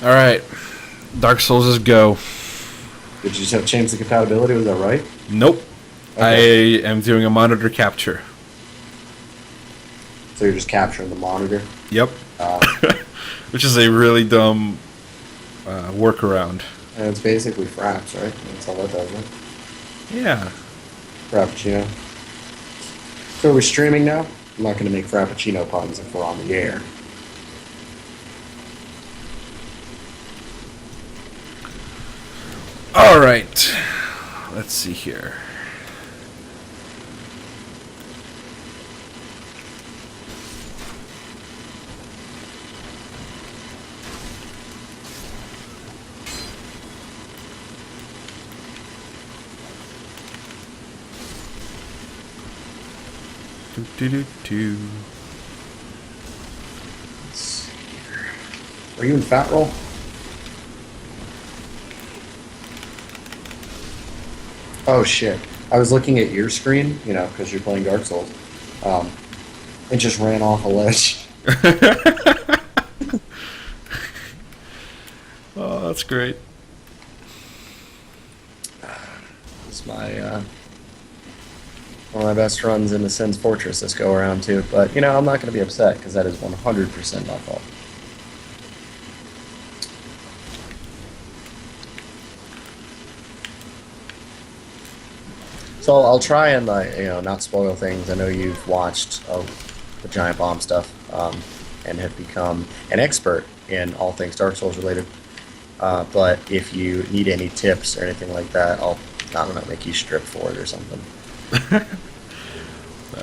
All right, Dark Souls is go. Did you just change the compatibility? Was that right? Nope. I Okay. am doing a monitor capture. So you're just capturing the monitor. Yep. Uh, Which is a really dumb workaround. and it's basically fraps, right? That's all that does, right? Yeah. Frappuccino. So we're streaming now. I'm not going to make Frappuccino puns if we're on the air. All right. Let's see here. Do, do, do, do. Let's see here. Are you in Fat Roll? Oh shit! I was looking at your screen, because you're playing Dark Souls. Um, it just ran off a ledge. Oh, that's great. It's one of my best runs in the Sin's Fortress this go around too. But I'm not going to be upset because that is 100% my fault. So I'll try and not spoil things. I know you've watched the Giant Bomb stuff and have become an expert in all things Dark Souls related. But if you need any tips or anything like that, I don't know, make you strip for it or something.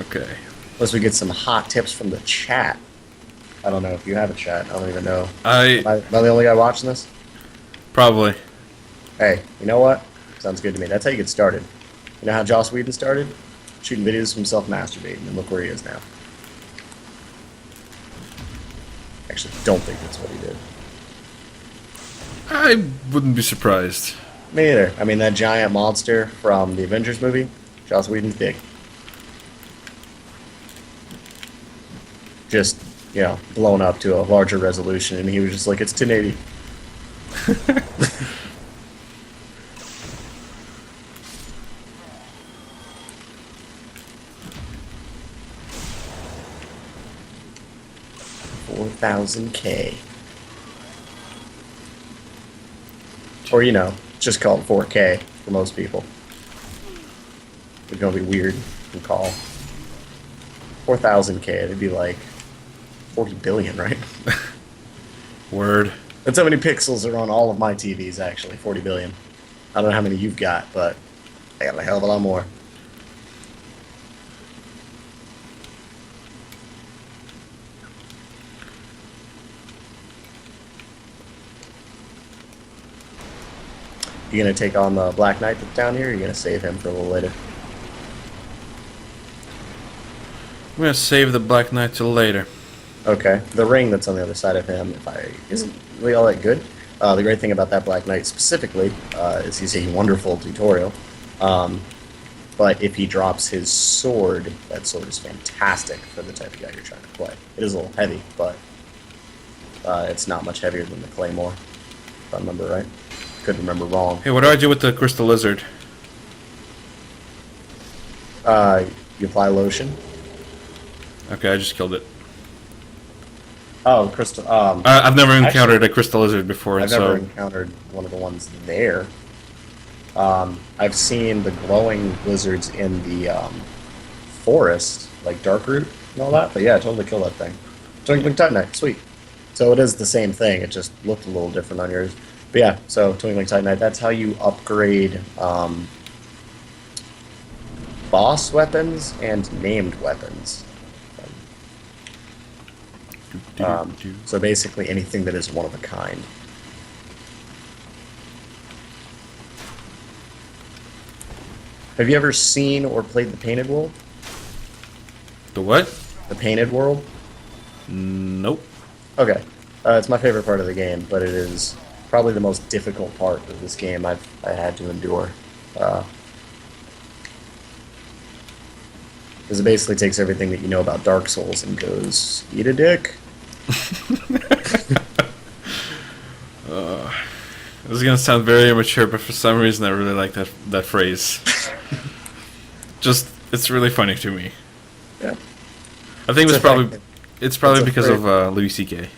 Okay. Unless we get some hot tips from the chat. I don't know if you have a chat. I don't even know. I Am I the only guy watching this? probably. Hey, you know what? Sounds good to me. That's how you get started. You know how Joss Whedon started? Shooting videos of himself masturbating, and look where he is now. Actually, don't think that's what he did. I wouldn't be surprised. Me either. I mean, that giant monster from the Avengers movie, Joss Whedon's dick. Just, blown up to a larger resolution, and he was just like, it's 1080. $4,000K. Or, just call it 4K for most people. It's gonna be weird to call. 4,000K, it'd be like 40 billion, right? Word. That's how many pixels are on all of my TVs, actually. 40 billion. I don't know how many you've got, but I got a hell of a lot more. You gonna take on the Black Knight that's down here, or you gonna save him for a little later? I'm gonna save the Black Knight till later. Okay. The ring that's on the other side of him, isn't really all that good. The great thing about that Black Knight specifically is he's a wonderful tutorial. But if he drops his sword, that sword is fantastic for the type of guy you're trying to play. It is a little heavy, but it's not much heavier than the Claymore, if I remember right. Could remember wrong. Hey, what do I do with the crystal lizard? You apply lotion. Okay, I just killed it. Oh, crystal. I've never encountered Actually, a crystal lizard before, I've so never encountered one of the ones there. I've seen the glowing lizards in the forest, like Darkroot and all that. But yeah, totally kill that thing. Twinkling Titanite, sweet. So it is the same thing. It just looked a little different on yours. But yeah, so Twinkling Titanite. That's how you upgrade boss weapons and named weapons. So basically anything that is one of a kind. Have you ever seen or played the Painted World? The what? The Painted World? Nope. Okay. It's my favorite part of the game, but it is probably the most difficult part of this game I had to endure. Because it basically takes everything that you know about Dark Souls and goes, eat a dick. This is gonna sound very immature, but for some reason I really like that phrase. Just it's really funny to me. Yeah. I think It's it's probably a because phrase. of Louis C.K.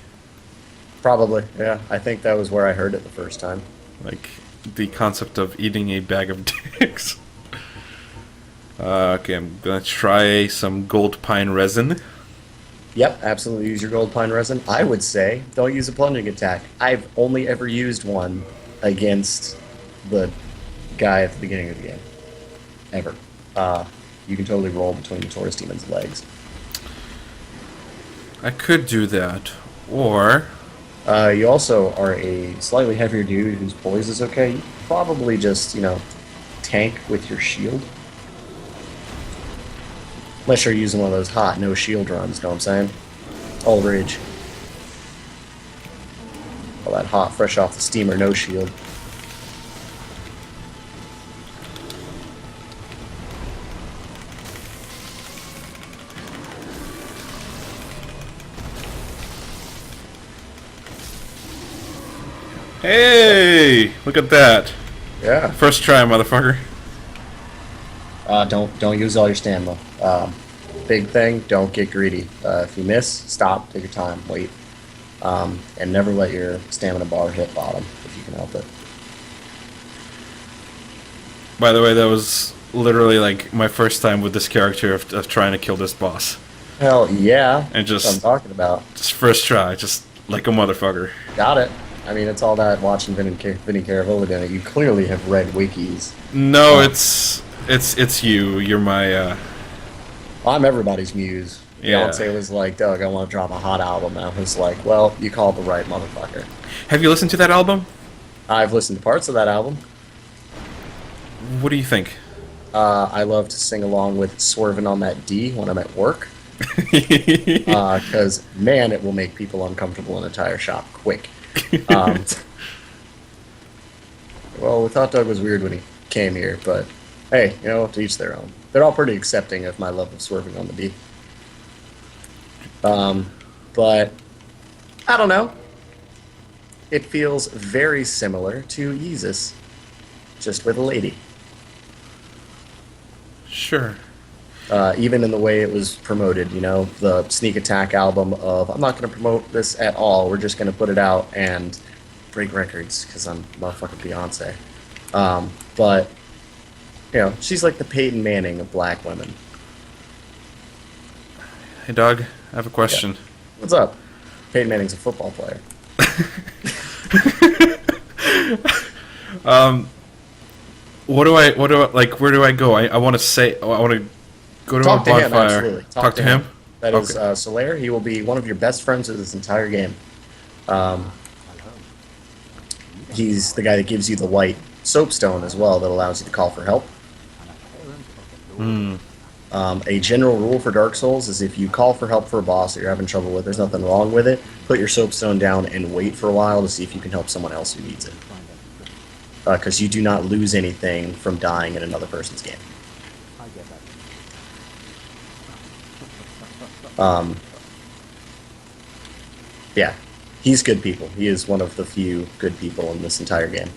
Probably, yeah. I think that was where I heard it the first time. Like the concept of eating a bag of dicks. Okay, I'm gonna try some gold pine resin. Yep, absolutely use your gold pine resin. I would say don't use a plunging attack. I've only ever used one against the guy at the beginning of the game. Ever. You can totally roll between the Taurus demon's legs. I could do that, or You also are a slightly heavier dude whose poise is okay. You probably just, tank with your shield. Unless you're using one of those hot no shield runs, know what I'm saying? All rage. All that hot, fresh off the steamer, no shield. hey, look at that! Yeah. First try, motherfucker. Don't use all your stamina. Big thing, don't get greedy. If you miss, stop, take your time, wait. And never let your stamina bar hit bottom if you can help it. By the way, that was literally like my first time with this character of trying to kill this boss. Hell yeah. And That's what I'm talking about. just first try, just like a motherfucker. Got it. I mean, it's all that watching Vinny Caravola doing it. You clearly have read wikis. No, it's you. You're my I'm everybody's muse. Yeah. Beyonce was like, Doug, I want to drop a hot album. And I was like, well, you called the right motherfucker. Have you listened to that album? I've listened to parts of that album. What do you think? I love to sing along with Swerving on That D when I'm at work. Because, man, it will make people uncomfortable in a tire shop quick. Well, we thought Doug was weird when he came here, but hey, to each their own. They're all pretty accepting of my love of Swerving on the D. But I don't know. It feels very similar to Yeezus, just with a lady. Sure. Even in the way it was promoted, the Sneak Attack album of, I'm not going to promote this at all, we're just going to put it out and break records, because I'm motherfucking Beyonce. But, she's like the Peyton Manning of black women. Hey, Doug, I have a question. Yeah. What's up? Peyton Manning's a football player. Where do I go? I want to go to Talk a to him, bonfire. absolutely. Talk to him? That is Okay. Solaire. He will be one of your best friends of this entire game. He's the guy that gives you the white soapstone as well that allows you to call for help. A general rule for Dark Souls is if you call for help for a boss that you're having trouble with, there's nothing wrong with it. Put your soapstone down and wait for a while to see if you can help someone else who needs it. Because you do not lose anything from dying in another person's game. Yeah, he's good people. He is one of the few good people in this entire game.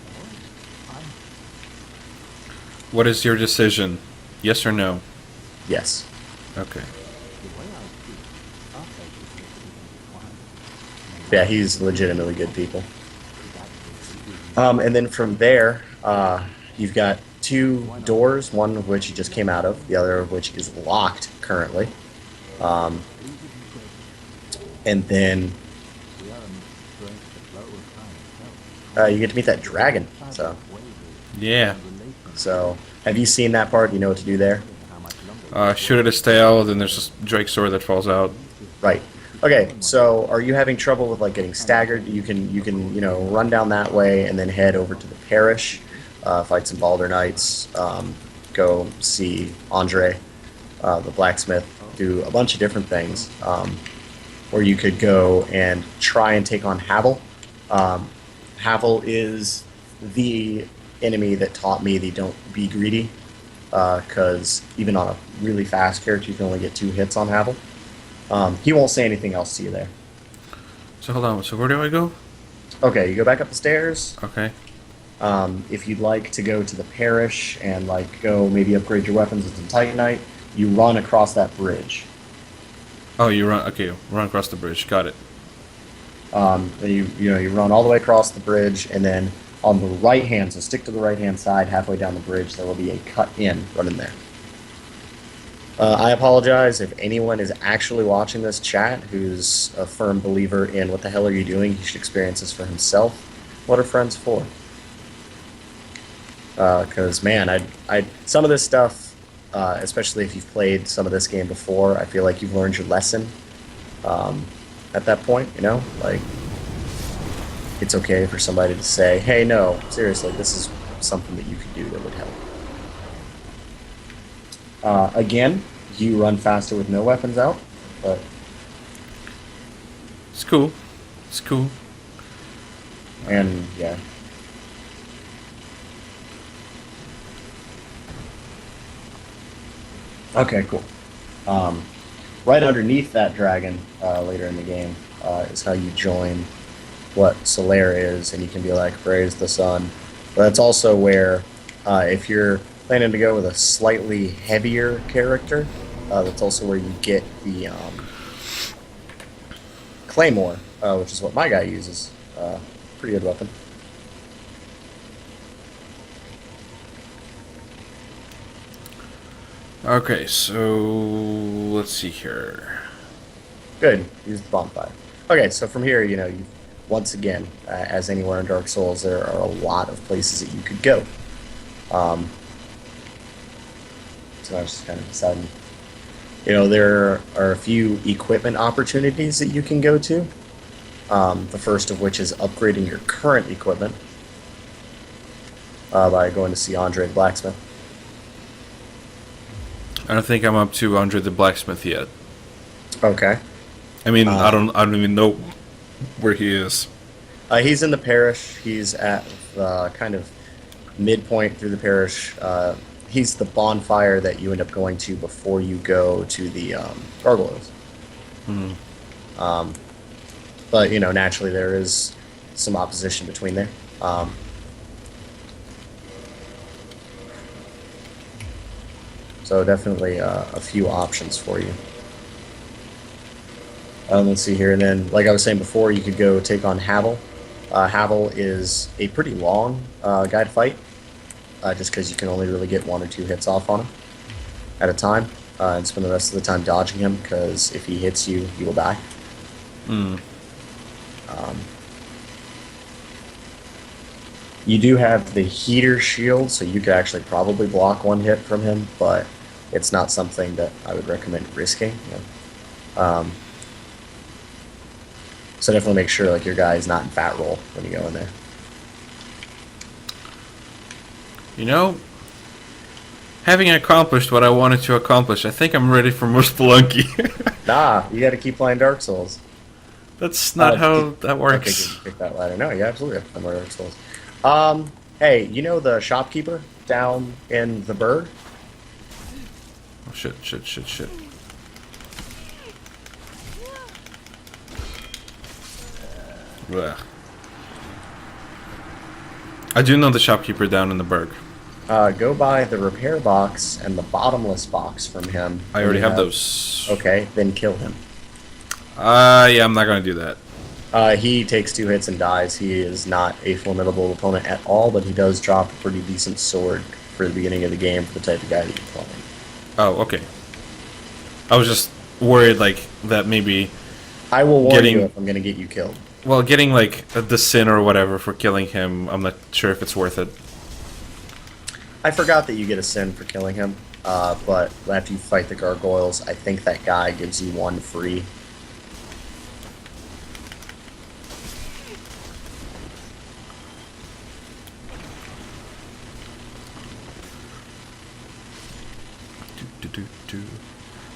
What is your decision? Yes or no? Yes. Okay. Yeah, he's legitimately good people. And then from there, you've got two doors, one of which you just came out of, the other of which is locked currently. And then you get to meet that dragon. Yeah. So, have you seen that part? You know what to do there? Shoot at his tail, then there's this Drake sword that falls out. Right. Okay, so are you having trouble with getting staggered? You can run down that way and then head over to the parish, fight some Balder Knights, go see Andre, the blacksmith, do a bunch of different things. Or you could go and try and take on Havel. Havel is the enemy that taught me the don't be greedy, because even on a really fast character, you can only get 2 hits on Havel. He won't say anything else to you there. So hold on. So where do I go? Okay, you go back up the stairs. Okay. If you'd like to go to the parish and like go maybe upgrade your weapons into Titanite, you run across that bridge. Oh, you run. Okay, run across the bridge. Got it. You run all the way across the bridge, and then on the right hand, so stick to the right hand side, halfway down the bridge, there will be a cut in running there. I apologize if anyone is actually watching this chat who's a firm believer in what the hell are you doing? He should experience this for himself. What are friends for? Because man, I some of this stuff, especially if you've played some of this game before, I feel like you've learned your lesson. At that point, you know, like it's okay for somebody to say, "Hey, no, seriously, this is something that you could do that would help." Again, you run faster with no weapons out, but It's cool. It's cool. and yeah. Okay, cool. Right underneath that dragon, later in the game, is how you join what Solaire is, and you can be like, praise the sun. But that's also where, if you're planning to go with a slightly heavier character, that's also where you get the Claymore, which is what my guy uses. Pretty good weapon. Okay, so let's see here. Good. Use the bonfire. Okay, so from here, you know, you once again, as anywhere in Dark Souls, there are a lot of places that you could go. So I was just kind of deciding. You know, there are a few equipment opportunities that you can go to. The first of which is upgrading your current equipment by going to see Andre the Blacksmith. I don't think I'm up to Andre the Blacksmith yet. Okay. I mean, I don't even know where he is. He's in the parish. He's at the kind of midpoint through the parish. He's the bonfire that you end up going to before you go to the gargoyles. But, you know, naturally there is some opposition between there. So definitely a few options for you. Let's see here, and then, like I was saying before, you could go take on Havel. Havel is a pretty long guy to fight, just because you can only really get 1 or 2 hits off on him at a time, and spend the rest of the time dodging him, because if he hits you, you will die. You do have the heater shield, so you could actually probably block 1 hit from him, but it's not something that I would recommend risking. So definitely make sure like your guy is not in fat roll when you go in there. You know, having accomplished what I wanted to accomplish, I think I'm ready for more Spelunky. Nah, you got to keep playing Dark Souls. That's not how that Okay, works. good. Pick that ladder. No, you absolutely have to play more Dark Souls. Hey, you know the shopkeeper down in the Berg? Oh, shit. Blech. I do know the shopkeeper down in the Berg. Go buy the repair box and the bottomless box from him. I already have those. Okay, then kill him. Yeah, I'm not gonna do that. He takes 2 hits and dies. He is not a formidable opponent at all, but he does drop a pretty decent sword for the beginning of the game for the type of guy that you're playing. Oh, okay. I was just worried, like, that maybe... I will warn you if I'm going to get you killed. Well, getting, like, the sin or whatever for killing him, I'm not sure if it's worth it. I forgot that you get a sin for killing him, but after you fight the gargoyles, I think that guy gives you 1 free.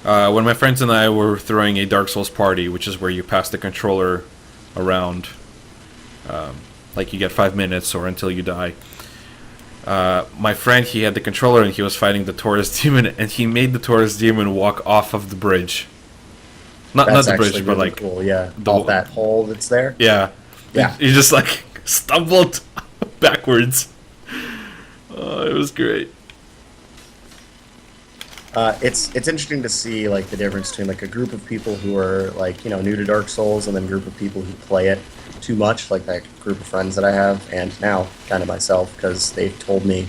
When my friends and I were throwing a Dark Souls party, which is where you pass the controller around, like you get 5 minutes or until you die. My friend, he had the controller and he was fighting the Taurus demon, and he made the Taurus demon walk off of the bridge. Not the bridge, but really like cool. Yeah, off that hole that's there. Yeah, Yeah. You just like stumbled backwards. Oh, it was great. It's interesting to see like the difference between like a group of people who are like new to Dark Souls and then a group of people who play it too much, like that group of friends that I have, and now kind of myself because they've told me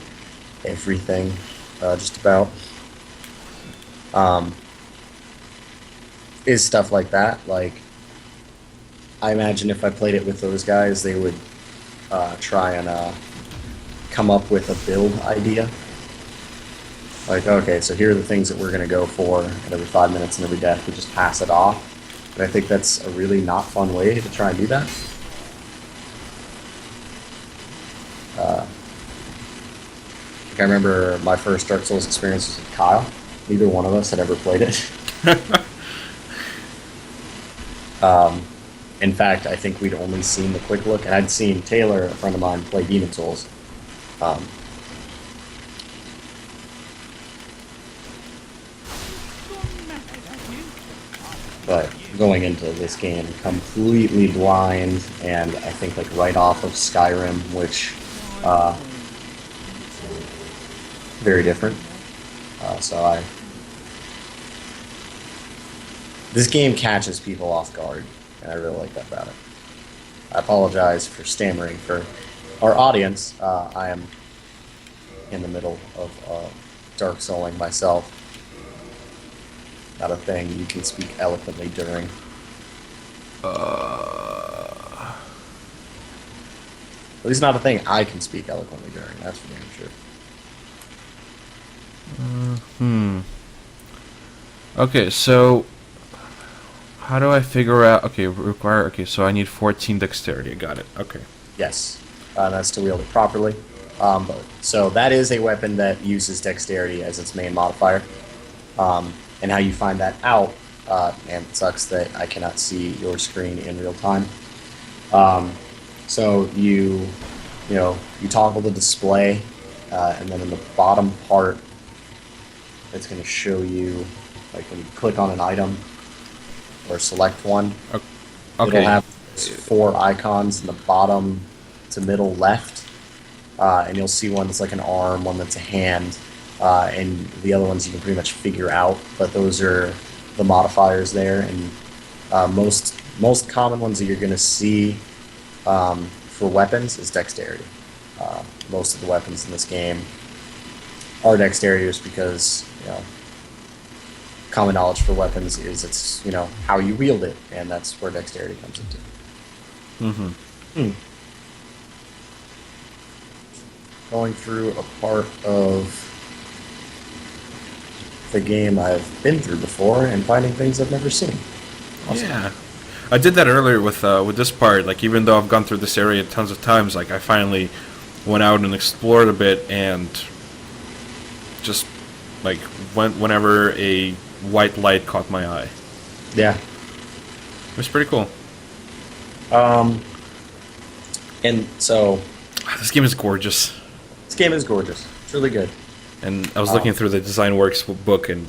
everything, just about. Um, is stuff like that. Like I imagine if I played it with those guys, they would try and come up with a build idea. Like, okay, so here are the things that we're going to go for, and every 5 minutes and every death we just pass it off. And I think that's a really not fun way to try and do that. Like I remember my first Dark Souls experience was with Kyle. Neither one of us had ever played it. In fact, I think we'd only seen the quick look, and I'd seen Taylor, a friend of mine, play Demon Souls. But going into this game completely blind, and I think like right off of Skyrim, which very different. This game catches people off guard, and I really like that about it. I apologize for stammering for our audience. I am in the middle of Dark Souling myself. Not a thing you can speak eloquently during. At least not a thing I can speak eloquently during, that's for damn sure. Okay, so how do I figure out? Okay, so I need 14 dexterity. I got it. Okay. Yes, that's to wield it properly. So that is a weapon that uses dexterity as its main modifier. And how you find that out, and it sucks that I cannot see your screen in real time. So you toggle the display, and then in the bottom part, it's going to show you, like when you click on an item or select one, okay. It'll have 4 icons in the bottom to middle left, and you'll see one that's like an arm, one that's a hand. And the other ones you can pretty much figure out, but those are the modifiers there. And most common ones that you're going to see for weapons is dexterity. Most of the weapons in this game are dexterity, just because common knowledge for weapons is it's how you wield it, and that's where dexterity comes into. Going through a part of the game I've been through before and finding things I've never seen. Awesome. Yeah, I did that earlier with this part. Like, even though I've gone through this area tons of times, like I finally went out and explored a bit, and just like whenever a white light caught my eye. Yeah, it was pretty cool. And so this game is gorgeous. This game is gorgeous. It's really good. And I was looking through the Design Works book, and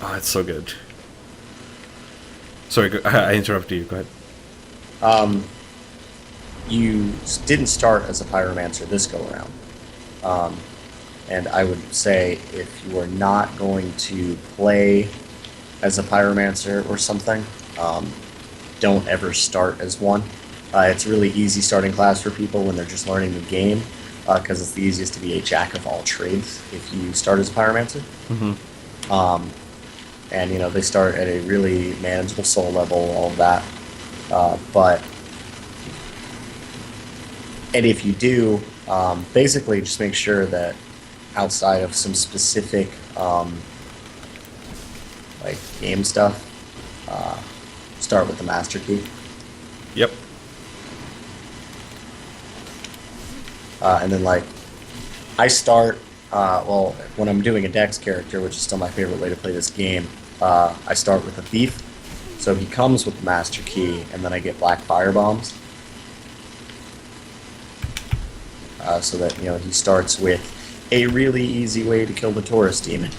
it's so good. Sorry, I interrupted you. Go ahead. You didn't start as a pyromancer this go around, and I would say if you are not going to play as a pyromancer or something, don't ever start as one. It's a really easy starting class for people when they're just learning the game. Because it's the easiest to be a jack of all trades if you start as a pyromancer. And they start at a really manageable soul level, all of that. And if you do, basically just make sure that outside of some specific like game stuff, start with the master key. Yep. And then, like, I start, when I'm doing a Dex character, which is still my favorite way to play this game, I start with a Thief. So he comes with the Master Key, and then I get Black Fire Bombs. So that, he starts with a really easy way to kill the Taurus demon.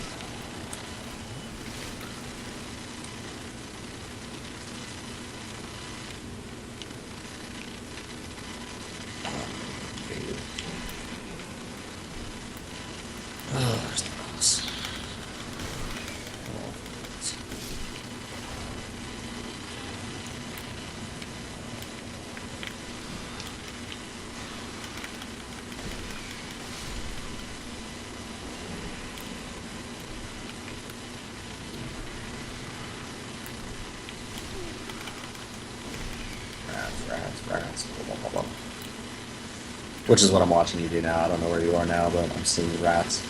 Which is what I'm watching you do now. I don't know where you are now, but I'm seeing the rats.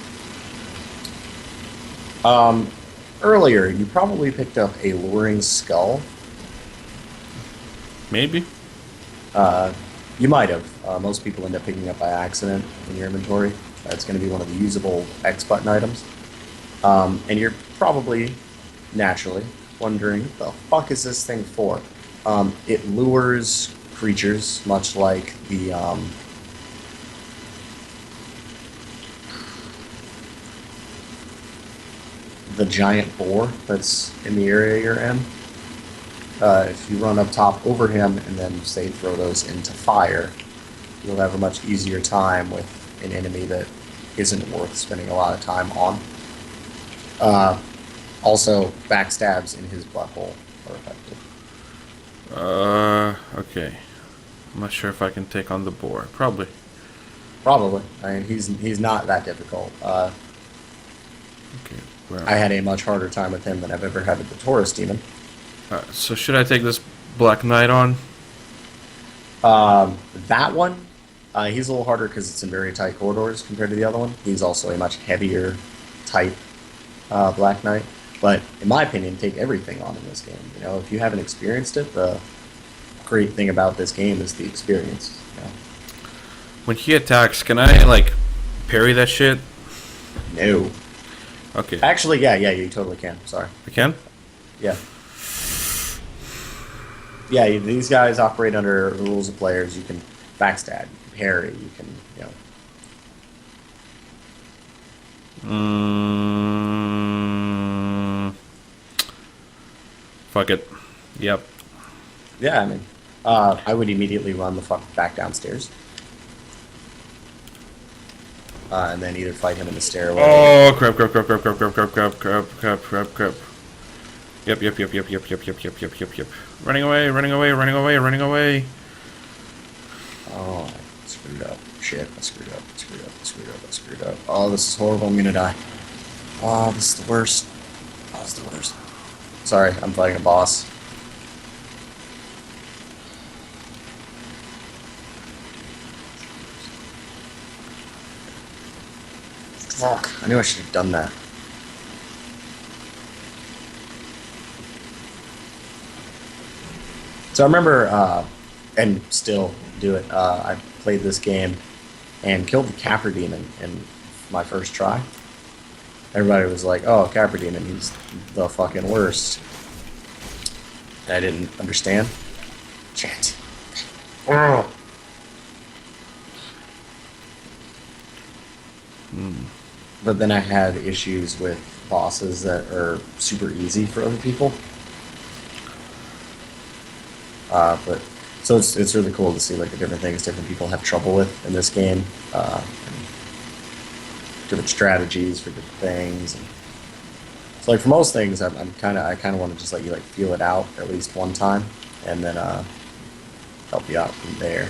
Earlier, you probably picked up a luring skull. Maybe. You might have. Most people end up picking up by accident in your inventory. It's going to be one of the usable X button items. And you're probably, naturally, wondering, what the fuck is this thing for? It lures creatures, much like the giant boar that's in the area you're in. If you run up top over him and then, say, throw those into fire, you'll have a much easier time with an enemy that isn't worth spending a lot of time on. Also, backstabs in his butthole are effective. Okay. I'm not sure if I can take on the boar. Probably. Probably. I mean, he's not that difficult. Okay. Well. I had a much harder time with him than I've ever had with the Taurus demon. So should I take this Black Knight on? That one, he's a little harder because it's in very tight corridors compared to the other one. He's also a much heavier type Black Knight. But in my opinion, take everything on in this game. You know, if you haven't experienced it, the great thing about this game is the experience. You know? When he attacks, can I like parry that shit? No. Okay. Actually, yeah, you totally can. Sorry. I can? Yeah. Yeah, these guys operate under the rules of players. You can backstab, you can parry, you can, you know. Fuck it. Yep. Yeah, I mean, I would immediately run the fuck back downstairs. And then either fight him in the stairway. Oh, crap. Yep. Running away. Oh, I screwed up. Shit, I screwed up. Oh, this is horrible. I'm gonna die. Oh, this is the worst. Sorry, I'm fighting a boss. Fuck, I knew I should have done that. So I remember, and still do it, I played this game and killed the Capra Demon in my first try. Everybody was like, oh, Capra Demon, he's the fucking worst. And I didn't understand. Shit. Oh. But then I had issues with bosses that are super easy for other people. But so it's really cool to see like the different things different people have trouble with in this game, and different strategies for different things. And so like for most things, I kind of want to just let you like feel it out at least one time, and then help you out from there.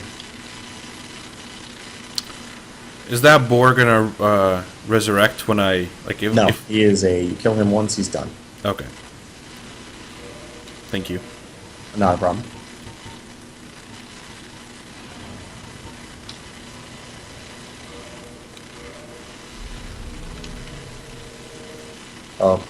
Is that boar gonna resurrect when I like? No, he is you kill him once, he's done. Okay. Thank you. Not a problem. Oh.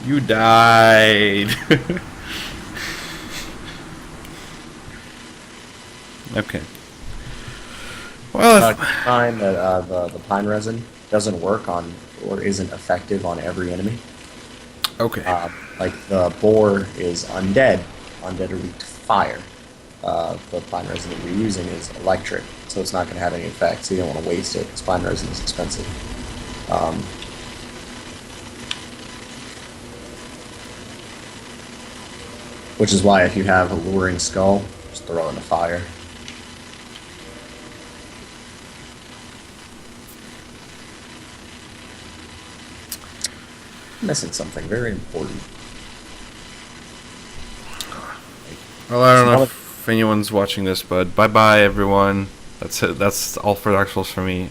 You died. Okay. Well, Find that the pine resin doesn't work on or isn't effective on every enemy. okay. Like the boar is undead. Undead are weak to fire. The pine resin that you're using is electric, so it's not going to have any effect. So you don't want to waste it because pine resin is expensive. Which is why if you have a luring skull, just throw it in the fire. I'm missing something very important. Well, I don't know Some if anyone's watching this, but bye bye everyone. That's it. That's all for Dark Souls for me.